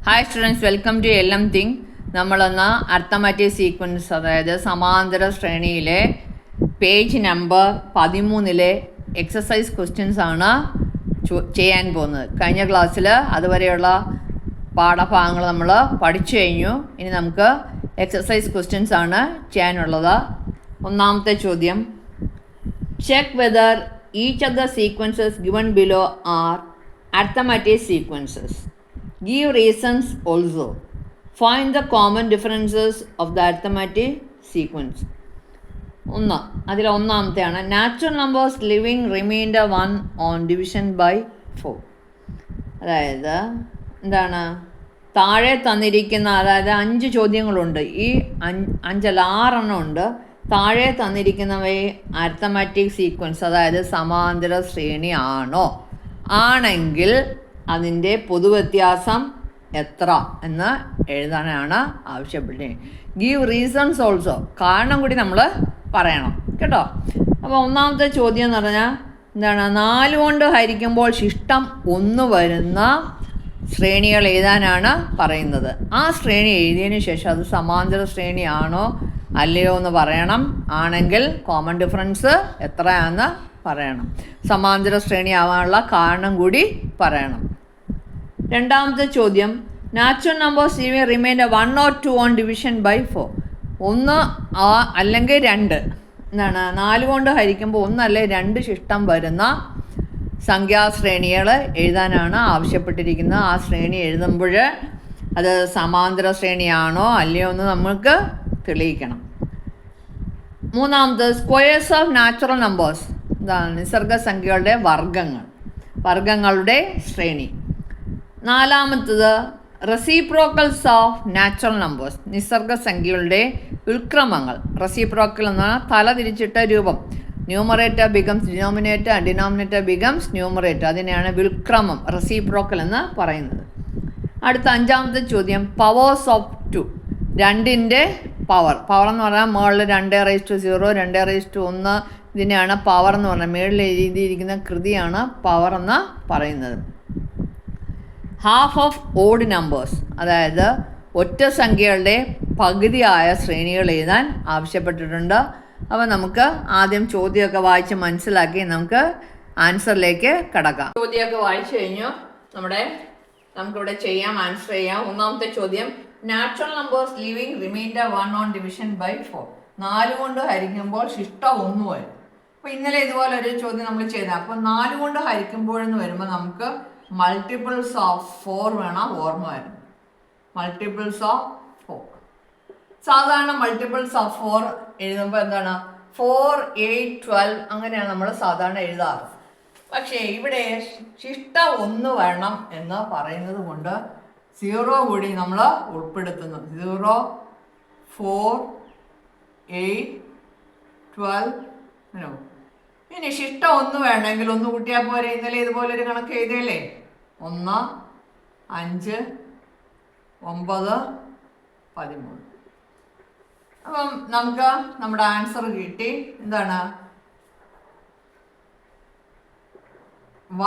Hi students, welcome to എല്ലാം thing. നമ്മളൊന്ന് arithmetic sequence, അതായത് സമാന്തര ശ്രേണിയിലെ പേജ് നമ്പർ 13 എക്സസൈസ് ക്വസ്റ്റ്യൻസ് ആണ് ചെയ്യാൻ പോകുന്നത്. കഴിഞ്ഞ ക്ലാസ്സിൽ അതുവരെയുള്ള പാഠഭാഗങ്ങൾ നമ്മൾ പഠിച്ചു കഴിഞ്ഞു. ഇനി നമുക്ക് എക്സസൈസ് ക്വസ്റ്റ്യൻസ് ആണ് ചെയ്യാനുള്ളത്. ഒന്നാമത്തെ ചോദ്യം, check whether each of the sequences given below are arithmetic sequences. Give reasons also. Find the common differences of the arithmetic sequence. ഒന്നാമത്തെയാണ് natural numbers leaving remainder 1 on division by 4. അതായത് എന്താണ്, താഴെ തന്നിരിക്കുന്ന, അതായത് 5 ചോദ്യങ്ങളുണ്ട്. ഈ 6 ഉണ്ട്. താഴെ തന്നിരിക്കുന്നവയെ അരിത്തമാറ്റിക് സീക്വൻസ്, അതായത് സമാന്തര ശ്രേണി ആണോ? ആണെങ്കിൽ അതിൻ്റെ പൊതുവ്യത്യാസം എത്ര എന്ന് എഴുതാനാണ് ആവശ്യപ്പെട്ടത്. ഗീവ് റീസൺസ് ഓൾസോ, കാരണം കൂടി നമ്മൾ പറയണം കേട്ടോ. അപ്പോൾ ഒന്നാമത്തെ ചോദ്യം എന്ന് പറഞ്ഞാൽ എന്താണ്, 4 കൊണ്ട് ഹരിക്കുമ്പോൾ ശിഷ്ടം 1 വരുന്ന ശ്രേണികൾ എഴുതാനാണ് പറയുന്നത്. ആ ശ്രേണി എഴുതിയതിന് ശേഷം അത് സമാന്തര ശ്രേണിയാണോ അല്ലയോ എന്ന് പറയണം. ആണെങ്കിൽ കോമൺ ഡിഫറൻസ് എത്രയാണെന്ന് പറയണം. സമാന്തര ശ്രേണി ആവാനുള്ള കാരണം കൂടി പറയണം. രണ്ടാമത്തെ ചോദ്യം, natural numbers leaving remainder 1 or 2 on division by 4. 1 അല്ലെങ്കിൽ 2 എന്താണ്, 4 കൊണ്ട് ഹരിക്കുമ്പോൾ 1 അല്ലെങ്കിൽ 2 ശിഷ്ടം വരുന്ന സംഖ്യാശ്രേണികൾ എഴുതാനാണ് ആവശ്യപ്പെട്ടിരിക്കുന്നത്. ആ ശ്രേണി എഴുതുമ്പോൾ അത് സമാന്തര ശ്രേണിയാണോ അല്ലയോ എന്ന് നമുക്ക് തെളിയിക്കണം. മൂന്നാമത്, സ്ക്വയേഴ്സ് ഓഫ് നാച്ചുറൽ നമ്പേഴ്സ്, എന്താണ്, നിസർഗ സംഖ്യകളുടെ വർഗങ്ങളുടെ ശ്രേണി. നാലാമത്തത്, റെസിപ്രോക്കൽസ് ഓഫ് നാച്ചുറൽ നമ്പേഴ്സ്, നിസർഗ സംഖ്യകളുടെ ഉൽക്രമങ്ങൾ. റെസിപ്രോക്കൽ എന്ന തല തിരിച്ചിട്ട രൂപം. Numerator becomes denominator, denominator becomes numerator. അതിനെയാണ് വിൽക്രമം, റെസിപ്രോക്കൽ എന്ന് പറയുന്നത്. അടുത്ത 5ാമത്തെ ചോദ്യം, പവേഴ്സ് ഓഫ് 2, 2ൻ്റെ പവർ എന്ന് പറഞ്ഞാൽ മുകളിൽ 2⁻0, 2⁻1 ഇതിനെയാണ് പവർ എന്ന് പറഞ്ഞാൽ, മുകളിൽ എഴുതിയിരിക്കുന്ന കൃതിയാണ് പവർ എന്ന് പറയുന്നത്. ഹാഫ് ഓഫ് ഓഡ് നമ്പേഴ്സ്, അതായത് ഒറ്റ സംഖ്യകളുടെ പകുതിയായ ശ്രേണികൾ എഴുതാൻ ആവശ്യപ്പെട്ടിട്ടുണ്ട്. അപ്പോൾ നമുക്ക് ആദ്യം ചോദ്യമൊക്കെ വായിച്ച് മനസ്സിലാക്കി നമുക്ക് ആൻസറിലേക്ക് കടക്കാം. ചോദ്യമൊക്കെ വായിച്ചു കഴിഞ്ഞു. നമുക്കിവിടെ ചെയ്യാം, ആൻസർ ചെയ്യാം. ഒന്നാമത്തെ ചോദ്യം, natural numbers leaving remainder 1 on division by 4. 4 കൊണ്ട് ഹരിക്കുമ്പോൾ ശിഷ്ടം 1 വരും. അപ്പോൾ ഇന്നലെ ഇതുപോലെ ഒരു ചോദ്യം നമ്മൾ ചെയ്തത്. അപ്പോൾ 4 കൊണ്ട് ഹരിക്കുമ്പോഴെന്ന് വരുമ്പോൾ നമുക്ക് മൾട്ടിപ്പിൾസ് ഓഫ് 4 വേണം ഓർമ്മ വരണം. മൾട്ടിപ്പിൾസ് ഓഫ് 4, സാധാരണ മൾട്ടിപ്പിൾസ് ഓഫ് 4 എഴുതുമ്പോൾ എന്താണ്, 4, 8, 12 അങ്ങനെയാണ് നമ്മൾ സാധാരണ എഴുതാറ്. പക്ഷേ ഇവിടെ ശിഷ്ടം 1 വേണം എന്ന് പറയുന്നത് കൊണ്ട് 0 കൂടി നമ്മൾ ഉൾപ്പെടുത്തുന്നു. 0, 4, 8, 12. ഇനി ശിഷ്ടം 1 വേണമെങ്കിൽ 1 കൂട്ടിയാൽ പോരെ. ഇന്നലെ ഇതുപോലൊരു കണക്ക് എഴുതിയല്ലേ, 1, 5, 9, 13. അപ്പം നമുക്ക് നമ്മുടെ ആൻസർ കിട്ടി. എന്താണ്,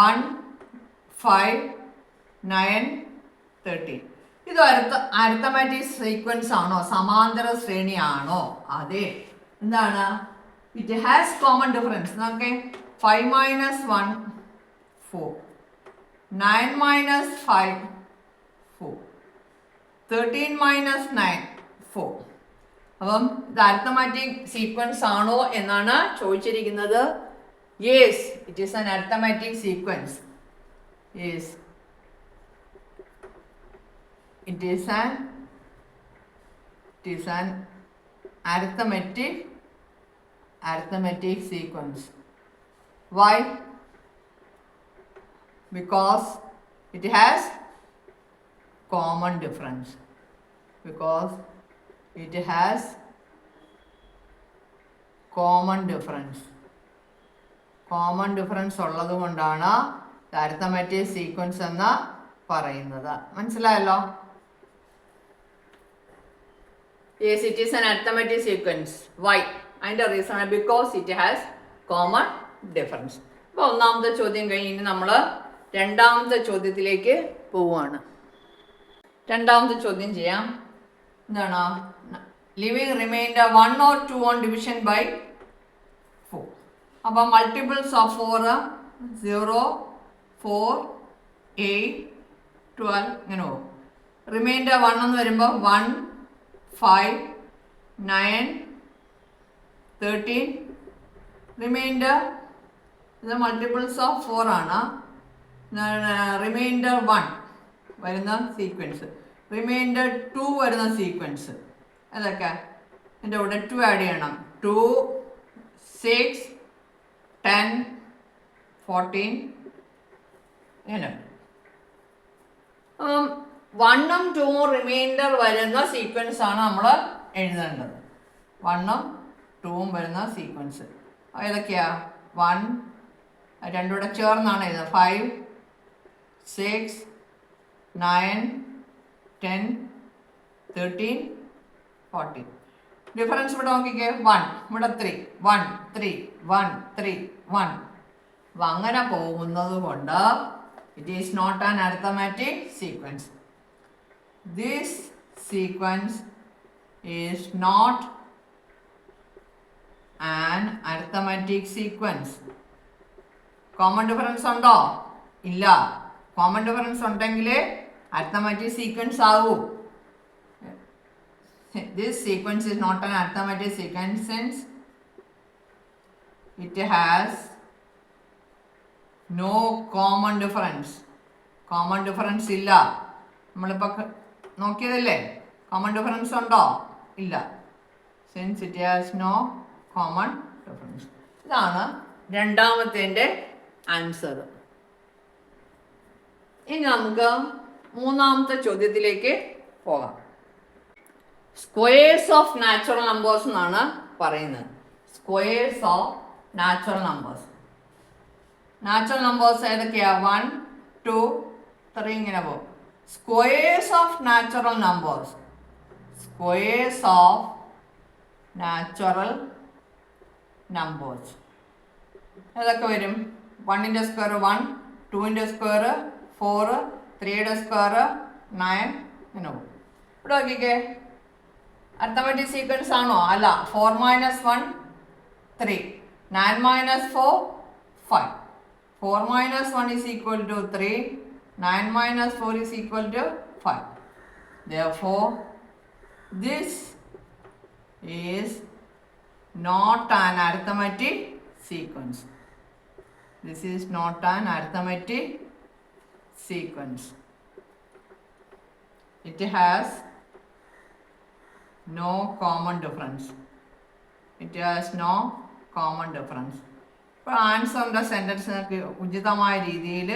1, 5, 9, 13. ഇത് അരിത്തമാറ്റിക് സീക്വൻസ് ആണോ, സമാന്തര ശ്രേണി ആണോ? അതെ. എന്താണ്, ഇറ്റ് ഹാസ് കോമൺ ഡിഫറൻസ്. നോക്കേ, 5 - 1, 4, 9 - 5, 4, 13 - 9, 4. അപ്പം ഇത് അരിത്തമാറ്റിക് സീക്വൻസ് ആണോ എന്നാണ് ചോദിച്ചിരിക്കുന്നത്. Yes, it is an arithmetic sequence. Yes, it is an arithmetic sequence. Why? Because it has common difference. Common difference ഉള്ളത് കൊണ്ടാണ് അരിത്തമാറ്റിക് സീക്വൻസ് എന്ന് പറയുന്നത്. മനസ്സിലായല്ലോ? Yes, it is an arithmetic sequence. Why? And the reason is because it has common difference. അപ്പോൾ ഒന്നാമത്തെ ചോദ്യം കഴിഞ്ഞ് നമ്മൾ രണ്ടാമത്തെ ചോദ്യത്തിലേക്ക് പോവുകയാണ്. രണ്ടാമത്തെ ചോദ്യം ചെയ്യാം. എന്താണ്? Leaving remainder 1 or 2 on division by 4. അപ്പോൾ മൾട്ടിപ്പിൾസ് ഓഫ് 4 0, 4, 8, 12 ഇങ്ങനെ പോകും. റിമൈൻഡർ 1 എന്ന് വരുമ്പോൾ 1, 5, 9, 13. റിമൈൻഡർ ഇത് മൾട്ടിപ്പിൾസ് ഓഫ് 4 ആണ്. റിമൈൻഡർ 1 വരുന്ന സീക്വൻസ്, റിമൈൻഡർ 2 വരുന്ന സീക്വൻസ് അതൊക്കെ എൻ്റെ കൂടെ 2 ആഡ് ചെയ്യണം. 2, 6, 10, 14 ഇങ്ങനെ. 1ഉം 2ഉം റിമൈൻഡർ വരുന്ന സീക്വൻസ് ആണ് നമ്മൾ എഴുതേണ്ടത്. 1ഉം 2ഉം വരുന്ന സീക്വൻസ് ഏതൊക്കെയാ? 1 രണ്ടും കൂടെ ചേർന്നാണ് എഴുതുന്നത്. 5, 6, 9, 10, 13, 14. ഡിഫറൻസ് ഇവിടെ നോക്കിക്കേ. 1 ഇവിടെ 3, 1, 3, 1, 3, 1. അപ്പം അങ്ങനെ പോകുന്നത് കൊണ്ട് it is not an arithmetic sequence. This sequence is not an arithmetic sequence. Common difference ഉണ്ടോ? ഇല്ല. കോമൺ ഡിഫറൻസ് ഉണ്ടെങ്കിൽ അരിത്തമാറ്റിക് സീക്വൻസ് ആകൂ. This sequence is not an arithmetic sequence since it has no common difference. Common difference ഇല്ല. നമ്മളിപ്പോൾ നോക്കിയതല്ലേ? Common difference ഉണ്ടോ? ഇല്ല. Since it has no common difference. ഇതാണ് രണ്ടാമത്തേൻ്റെ answer. ഇനി നമുക്ക് മൂന്നാമത്തെ ചോദ്യത്തിലേക്ക് പോകാം. സ്ക്വയേഴ്സ് ഓഫ് നാച്ചുറൽ നമ്പേഴ്സ് എന്നാണ് പറയുന്നത്. Squares of natural numbers. Natural numbers ഏതൊക്കെയാ? 1, 2, 3 ഇങ്ങനെ പോകും. Squares of natural numbers. Squares of natural numbers ഏതൊക്കെ വരും? 1ൻ്റെ സ്ക്വയർ 1, 2ൻ്റെ സ്ക്വയർ 4, 3യുടെ സ്ക്വയർ 9 ഇങ്ങനെ പോകും. ഇവിടെ നോക്കിക്കേ, അരിത്തമാറ്റിക് സീക്വൻസ് ആണോ? അല്ല. 4 - 1 3, 9 - 4 5. 4 - 1 is equal to 3, 9 - 4 is equal to 5. Therefore, this is not an arithmetic sequence. This is not an arithmetic sequence. It has no common difference. It has no common difference. ഇപ്പോൾ ആൻസറിൻ്റെ സെൻറ്റൻസിനൊക്കെ ഉചിതമായ രീതിയിൽ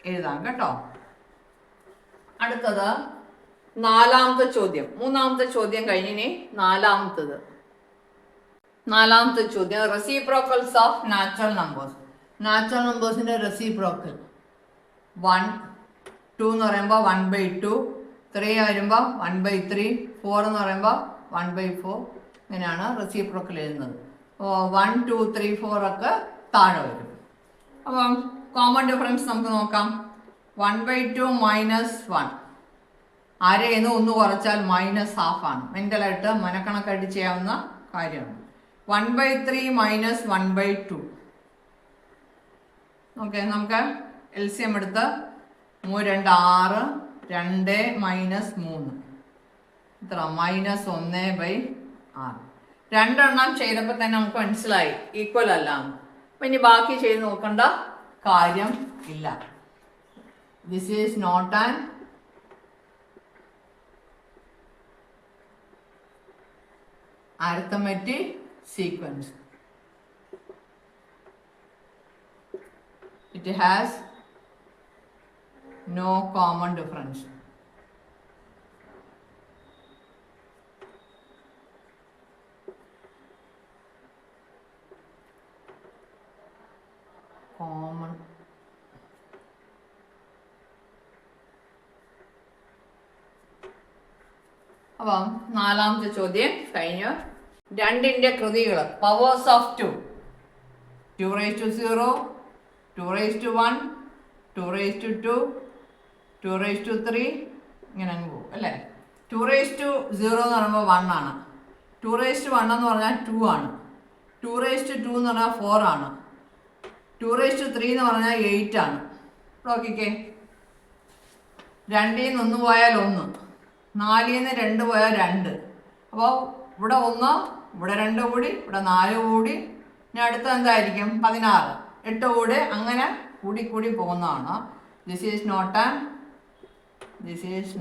എഴുതാം കേട്ടോ. അടുത്തത് നാലാമത്തെ ചോദ്യം. മൂന്നാമത്തെ ചോദ്യം കഴിഞ്ഞിനി നാലാമത്തത്. നാലാമത്തെ ചോദ്യം reciprocals of natural numbers. Natural നമ്പേഴ്സിൻ്റെ റെസിപ്രോക്കൽ 1, 2 എന്ന് പറയുമ്പോൾ 1/2, 3 വരുമ്പോൾ 1/3, 4 എന്ന് പറയുമ്പോൾ 1/4 ഇങ്ങനെയാണ് റെസിപ്രോക്കൽ എഴുതുന്നത്. 1, 2, 3, 4 ഒക്കെ താഴെ വരും. അപ്പം കോമൺ ഡിഫറൻസ് നമുക്ക് നോക്കാം. 1/2 - 1 ആരെയെന്ന് ഒന്ന് കുറച്ചാൽ -½ ആണ്. മെൻ്റലായിട്ട് മനക്കണക്കായിട്ട് ചെയ്യാവുന്ന കാര്യമാണ്. 1/3 - 1/2. ഓക്കെ, നമുക്ക് LCM എടുത്ത് 3, 2, 6, 2 - 3 ഇത്ര -1/6. രണ്ടെണ്ണം ചെയ്തപ്പോൾ തന്നെ നമുക്ക് മനസ്സിലായി ഈക്വൽ അല്ല. അപ്പം ഇനി ബാക്കി ചെയ്ത് നോക്കേണ്ട കാര്യം ഇല്ല. This is not an arithmetic sequence. It has no common difference. Common അപ്പം നാലാമത്തെ ചോദ്യം കഴിഞ്ഞു. രണ്ടിൻ്റെ കൃതികൾ പവേഴ്സ് ഓഫ് 2, 2^0, 2^1, 2^2, 2^3 ഇങ്ങനെ അങ്ങ് പോകും അല്ലേ. അല്ലേ? 2⁻0 എന്ന് പറയുമ്പോൾ 1 ആണ്. 2⁻1 എന്ന് പറഞ്ഞാൽ 2 ആണ്. 2⁻2 എന്ന് പറഞ്ഞാൽ 4 ആണ്. 2⁻3 എന്ന് പറഞ്ഞാൽ 8 ആണ്. നോക്കിക്കേ, 2ൽ നിന്ന് 1 പോയാൽ 1, 4ൽ നിന്ന് 2 പോയാൽ 2. അപ്പോൾ ഇവിടെ 1, ഇവിടെ 2 കൂടി, ഇവിടെ 4 കൂടി, ഇനി അടുത്ത എന്തായിരിക്കും? 16, 8 കൂടി, അങ്ങനെ കൂടി പോകുന്നതാണ്. This is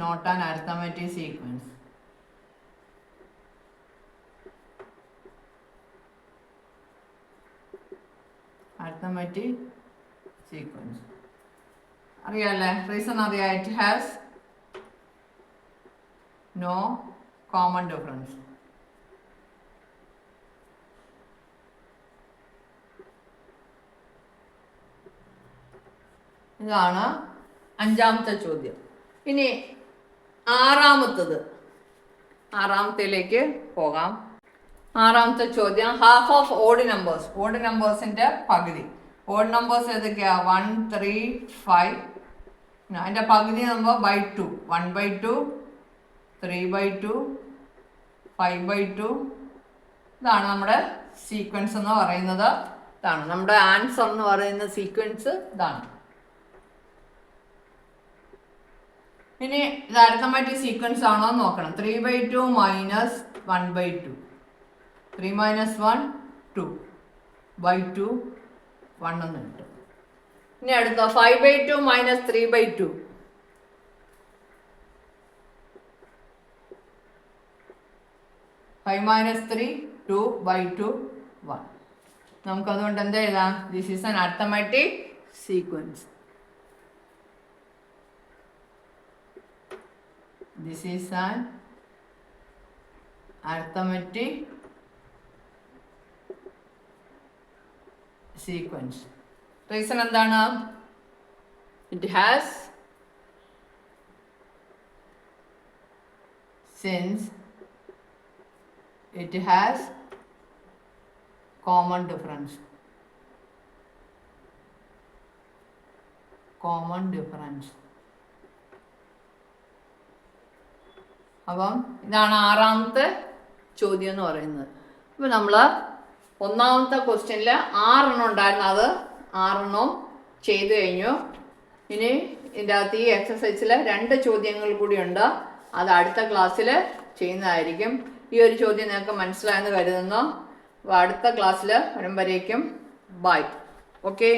not an arithmetic sequence. Arithmetic sequence അറിയാല്ലേ? റീസൺ അറിയാം. It has no common difference. ഇതാണ് 5ാമത്തെ ചോദ്യം. ഇനി 6ാമത്തേലേക്ക് പോകാം. 6ാമത്തെ ചോദ്യം, half of odd numbers. Odd നമ്പേഴ്സിൻ്റെ പകുതി. ഓഡ് നമ്പേഴ്സ് ഏതൊക്കെയാ? 1, 3, 5. അതിൻ്റെ പകുതി നമ്മൾ ബൈ 2. 1/2, 3/2, 5/2. ഇതാണ് നമ്മുടെ സീക്വൻസ് എന്ന് പറയുന്നത്. ഇതാണ് നമ്മുടെ ആൻസർ എന്ന് പറയുന്ന സീക്വൻസ്. ഇതാണ്. ഇനി ഇത് അരിത്തമെറ്റിക് സീക്വൻസ് ആണോ എന്ന് നോക്കണം. 3/2 മൈനസ് 1/2. 3 - 1 2/2 1 എന്ന് കിട്ടും. ഇനി അടുത്ത 5/2 മൈനസ് 3/2. 5 - 3 2/2 1. നമുക്കതുകൊണ്ട് എന്താ എഴുതാം? This is an arithmetic sequence. This is an arithmetic sequence. Reason എന്താണ്? It has, since it has common difference. അപ്പം ഇതാണ് 6ാമത്തെ ചോദ്യം എന്ന് പറയുന്നത്. അപ്പോൾ നമ്മൾ 1ാമത്തെ ക്വസ്റ്റ്യനിൽ 6 ഉണ്ടായിരുന്നു, അത് 6 ചെയ്തു കഴിഞ്ഞു. ഇനി ഇതിൻ്റെ അകത്ത് ഈ എക്സസൈസിൽ 2 ചോദ്യങ്ങൾ കൂടിയുണ്ട്. അത് അടുത്ത ക്ലാസ്സിൽ ചെയ്യുന്നതായിരിക്കും. ഈ ഒരു ചോദ്യം നിങ്ങൾക്ക് മനസ്സിലായെന്ന് കരുതുന്നു. അപ്പോൾ അടുത്ത ക്ലാസ്സിൽ വരുമ്പോഴേക്കും ബൈ. ഓക്കെ.